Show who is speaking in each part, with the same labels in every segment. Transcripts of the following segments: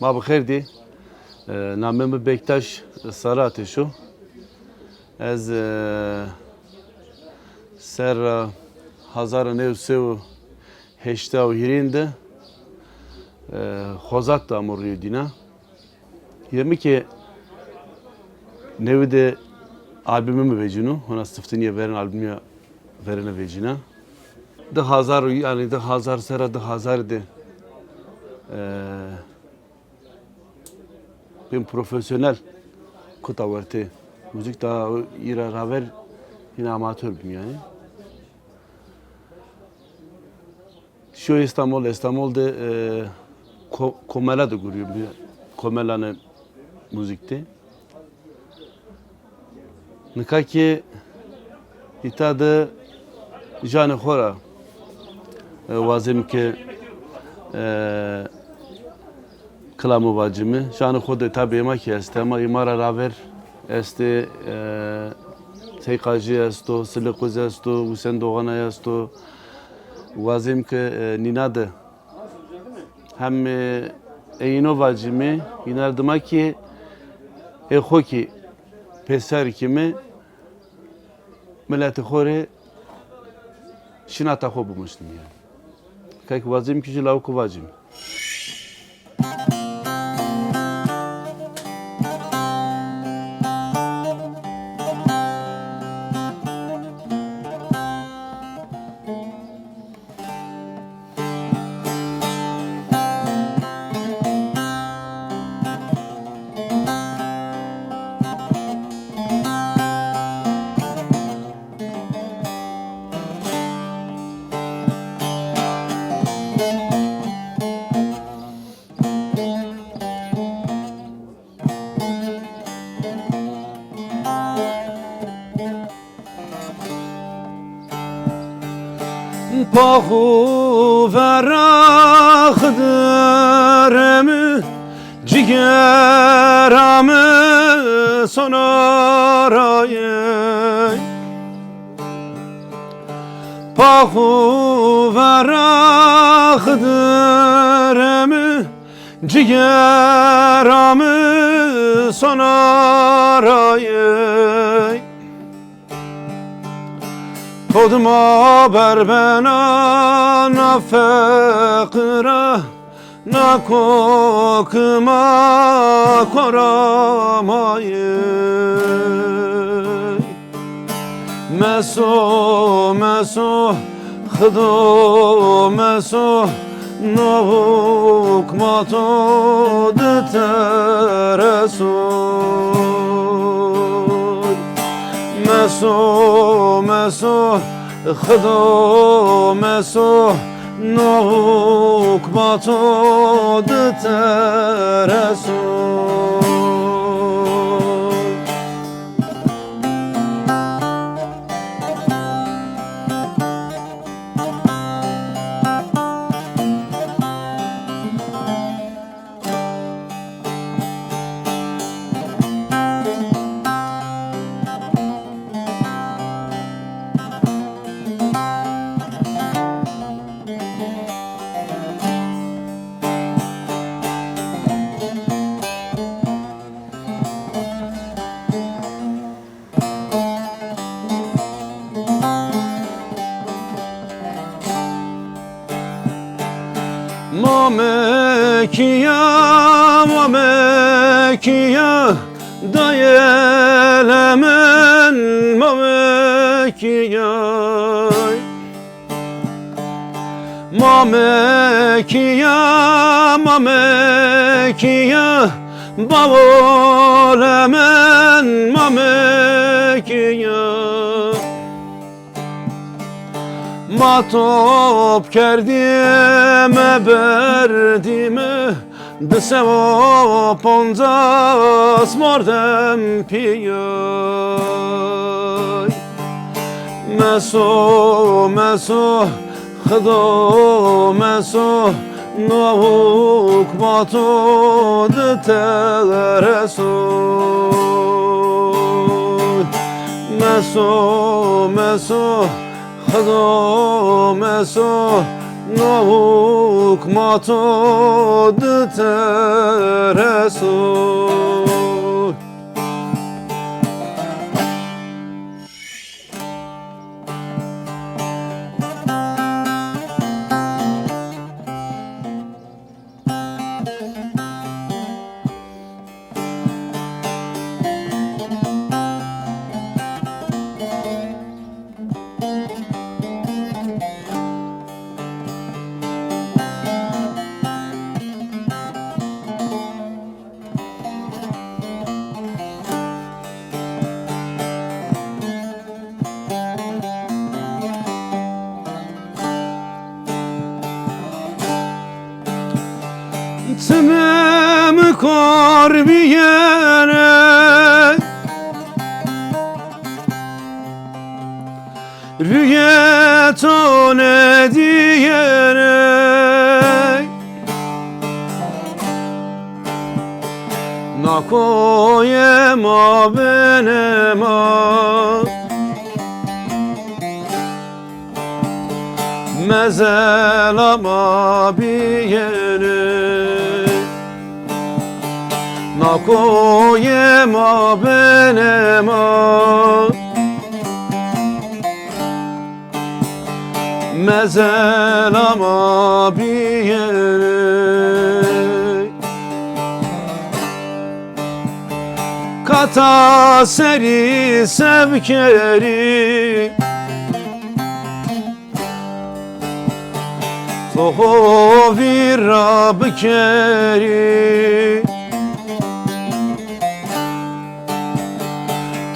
Speaker 1: ما بخیر دی نامم بکتاش سرا تشو از سر 1978 خوزات da amurluyor dina. Yemi ki nevide albümümü vecinu, ona sıftiniye veren albümü verene vecina. De hazar yani de hazar sera de hazar de ben profesyonel kutaverti müzik daha ira raver yine amatördüm yani. Şu İstanbul'da komela da görüyorum. Komelanın müzikte. Nika ki itadı canı khora vazim ki kılamı vacimi. Canı khoda tabi ma ki est ama imara raver este teykacı esto, silikoz esto, Hüseyin Doğanay esto. Vazim ki ninadı hem eyno vacimi inardıma ki hoki peser kimi milleti khore şinata kho bu muslim yani. Kayk vazim ki jilav ku vacim. Pahu verakhdarımı cigeramı sonarayı Pahu verakhdarımı cigeramı sonarayı Kodma berbena na fekra na kokma koramayı Meso meso khdo meso novuk mato de teresul Meso meso khdo meso novuk mato de teresul Mamekiya dayelemen mamekiya bavolemen mamekiya Matop kerdime berdime Desevo ponzas mordem piyay Meso meso khdo meso Novuk mato de teresul Meso meso خدا مسو Navuk mato de tereso Tmem kar biyene Rüyeto ne diyene Nakoyema benema Mezelama biyene Nakoyema benema Mezelama biyene Kata seri sevkeri Toho virra bikeri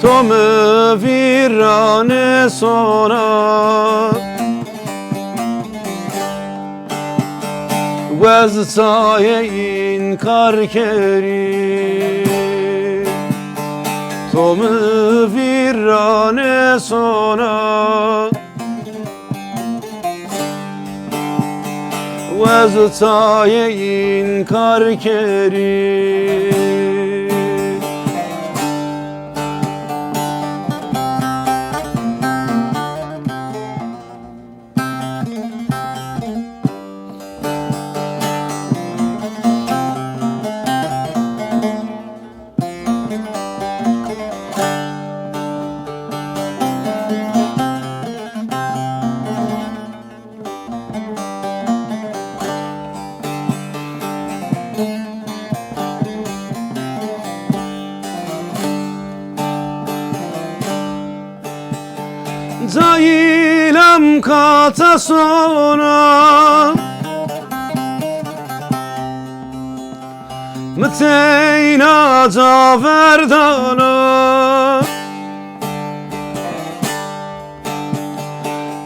Speaker 1: Tome virane sona Vez saye inkar keri Tome virane sona Vez saye inkar keri Zayilem kata sona Mteyna zaverdana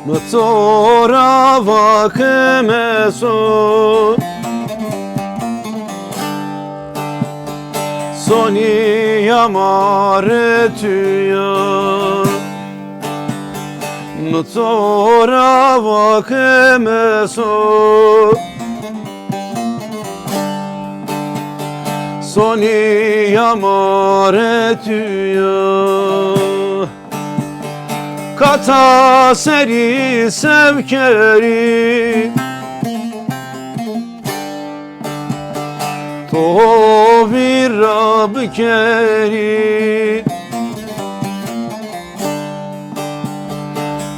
Speaker 1: Mtora vakemeso Soni yamare tüya Mtora vakemeso Soni yamare tüya Kata seri sevkeri To virra bikeri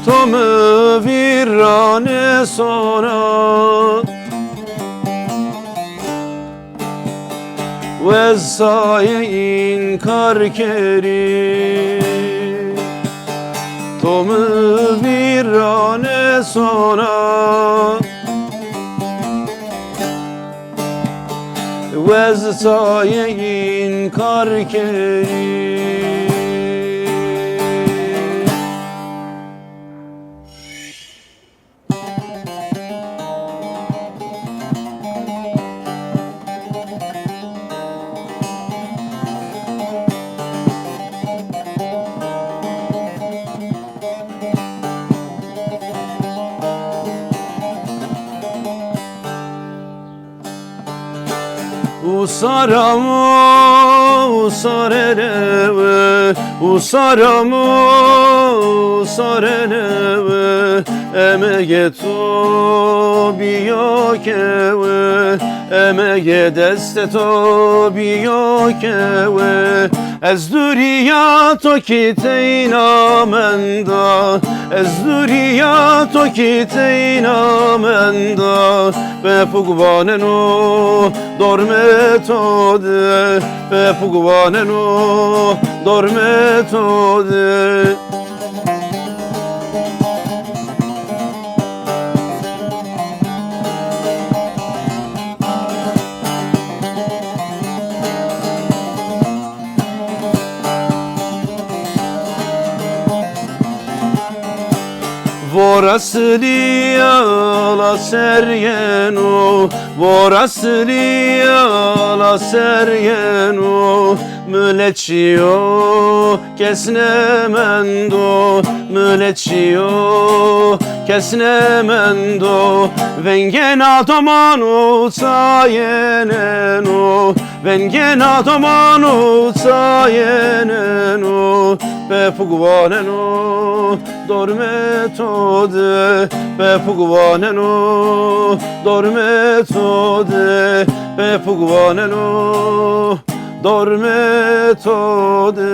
Speaker 1: Tome virane sona Vez saye inkar keri Tome virane sona Vez saye inkar keri Usaramo, usareleve, usaramo, usareleve, emegeto biyokewe, emegedesto biyokewe, ezduriyato kiteyna menda, ezduriyato kiteyna menda, be pugvanenu dormetode, be pugvanenu dormetode. Voraslia la serieno, voraslia la serieno, müleçiyo kesnemendo, müleçiyo kesnemendo, vengena domanu sayeneno, vengena domanu sayeneno, be pugvaneno dormetode, be pugvaneno dormetode, be pugvaneno dormetode.